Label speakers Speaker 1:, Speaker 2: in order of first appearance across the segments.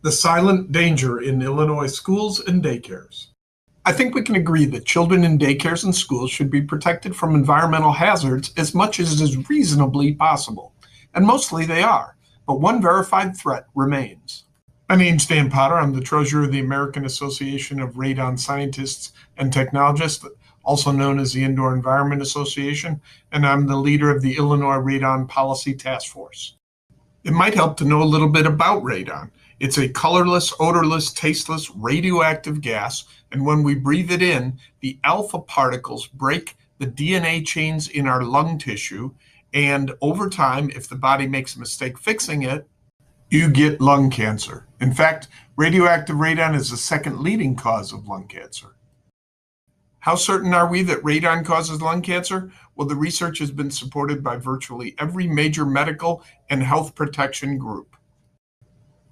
Speaker 1: The silent danger in Illinois schools and daycares. I think we can agree that children in daycares and schools should be protected from environmental hazards as much as is reasonably possible. And mostly they are, but one verified threat remains. My name's Dan Potter. I'm the treasurer of the American Association of Radon Scientists and Technologists, also known as the Indoor Environment Association, and I'm the leader of the Illinois Radon Policy Task Force. It might help to know a little bit about radon. It's a colorless, odorless, tasteless, radioactive gas, and when we breathe it in, the alpha particles break the DNA chains in our lung tissue, and over time, if the body makes a mistake fixing it, you get lung cancer. In fact, radioactive radon is the second leading cause of lung cancer. How certain are we that radon causes lung cancer? Well, the research has been supported by virtually every major medical and health protection group.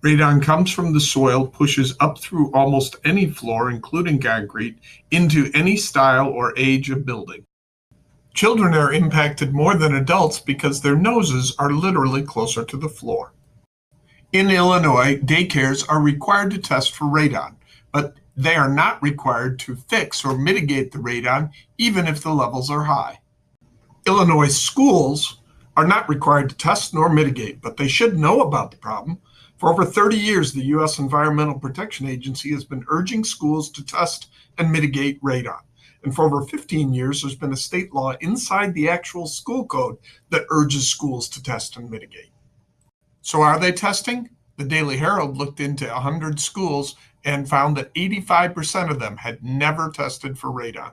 Speaker 1: Radon comes from the soil, pushes up through almost any floor, including concrete, into any style or age of building. Children are impacted more than adults because their noses are literally closer to the floor. In Illinois, daycares are required to test for radon, but they are not required to fix or mitigate the radon, even if the levels are high. Illinois schools are not required to test nor mitigate, but they should know about the problem. For over 30 years, the U.S. Environmental Protection Agency has been urging schools to test and mitigate radon. And for over 15 years, there's been a state law inside the actual school code that urges schools to test and mitigate. So are they testing? The Daily Herald looked into 100 schools and found that 85% of them had never tested for radon.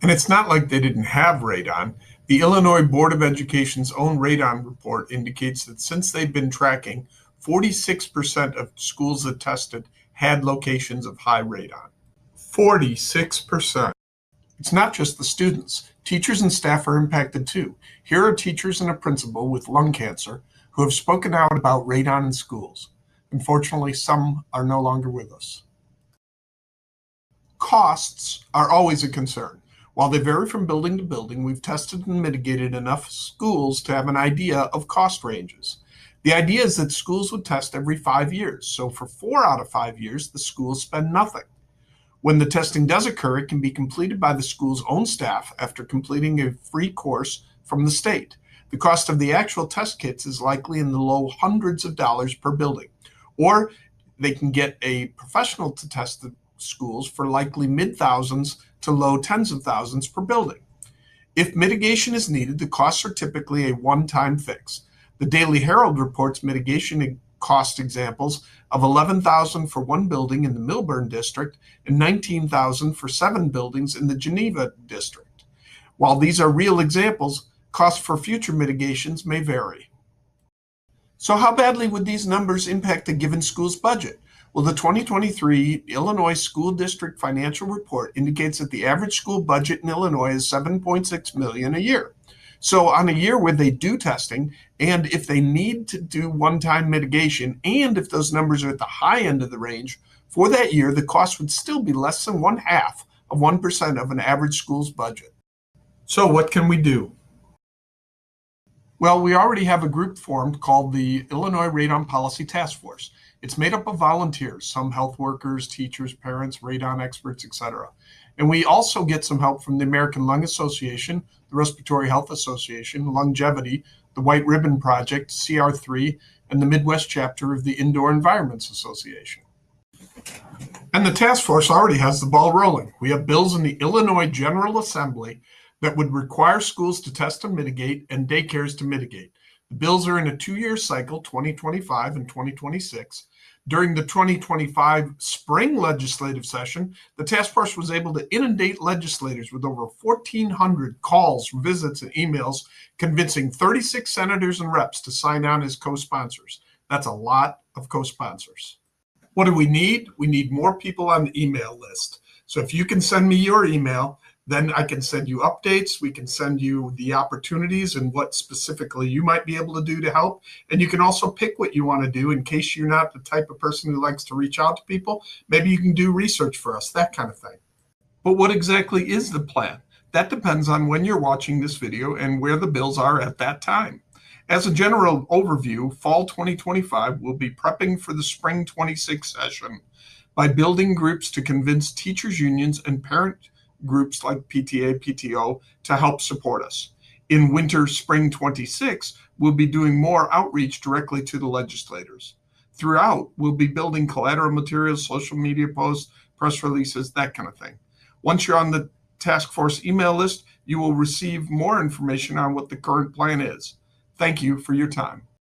Speaker 1: And it's not like they didn't have radon. The Illinois Board of Education's own radon report indicates that since they've been tracking, 46% of schools that tested had locations of high radon. 46%. It's not just the students. Teachers and staff are impacted too. Here are teachers and a principal with lung cancer who have spoken out about radon in schools. Unfortunately, some are no longer with us. Costs are always a concern. While they vary from building to building, we've tested and mitigated enough schools to have an idea of cost ranges. The idea is that schools would test every 5 years. So for 4 out of 5 years, the schools spend nothing. When the testing does occur, it can be completed by the school's own staff after completing a free course from the state. The cost of the actual test kits is likely in the low hundreds of dollars per building. Or they can get a professional to test the schools for likely mid-thousands to low tens of thousands per building. If mitigation is needed, the costs are typically a one-time fix. The Daily Herald reports mitigation cost examples of $11,000 for one building in the Milburn district and $19,000 for 7 buildings in the Geneva district. While these are real examples, costs for future mitigations may vary. So how badly would these numbers impact a given school's budget? Well, the 2023 Illinois School District Financial Report indicates that the average school budget in Illinois is $7.6 million a year. So on a year where they do testing, and if they need to do one-time mitigation, and if those numbers are at the high end of the range, for that year, the cost would still be less than 1/2 of 1% of an average school's budget. So what can we do? Well, we already have a group formed called the Illinois Radon Policy Task Force. It's made up of volunteers, some health workers, teachers, parents, radon experts, etc. And we also get some help from the American Lung Association, the Respiratory Health Association, Longevity, the White Ribbon Project, CR3, and the Midwest chapter of the Indoor Environments Association. And the task force already has the ball rolling. We have bills in the Illinois General Assembly that would require schools to test and mitigate and daycares to mitigate. The bills are in a 2-year cycle, 2025 and 2026. During the 2025 spring legislative session, the task force was able to inundate legislators with over 1,400 calls, visits, and emails, convincing 36 senators and reps to sign on as co-sponsors. That's a lot of co-sponsors. What do we need? We need more people on the email list. So if you can send me your email, then I can send you updates. We can send you the opportunities and what specifically you might be able to do to help. And you can also pick what you want to do in case you're not the type of person who likes to reach out to people. Maybe you can do research for us, that kind of thing. But what exactly is the plan? That depends on when you're watching this video and where the bills are at that time. As a general overview, fall 2025 will be prepping for the spring 26 session by building groups to convince teachers' unions and parent groups like PTA, PTO to help support us. In winter spring 26, we'll be doing more outreach directly to the legislators. Throughout, we'll be building collateral materials, social media posts, press releases, that kind of thing. Once you're on the task force email list, you will receive more information on what the current plan is. Thank you for your time.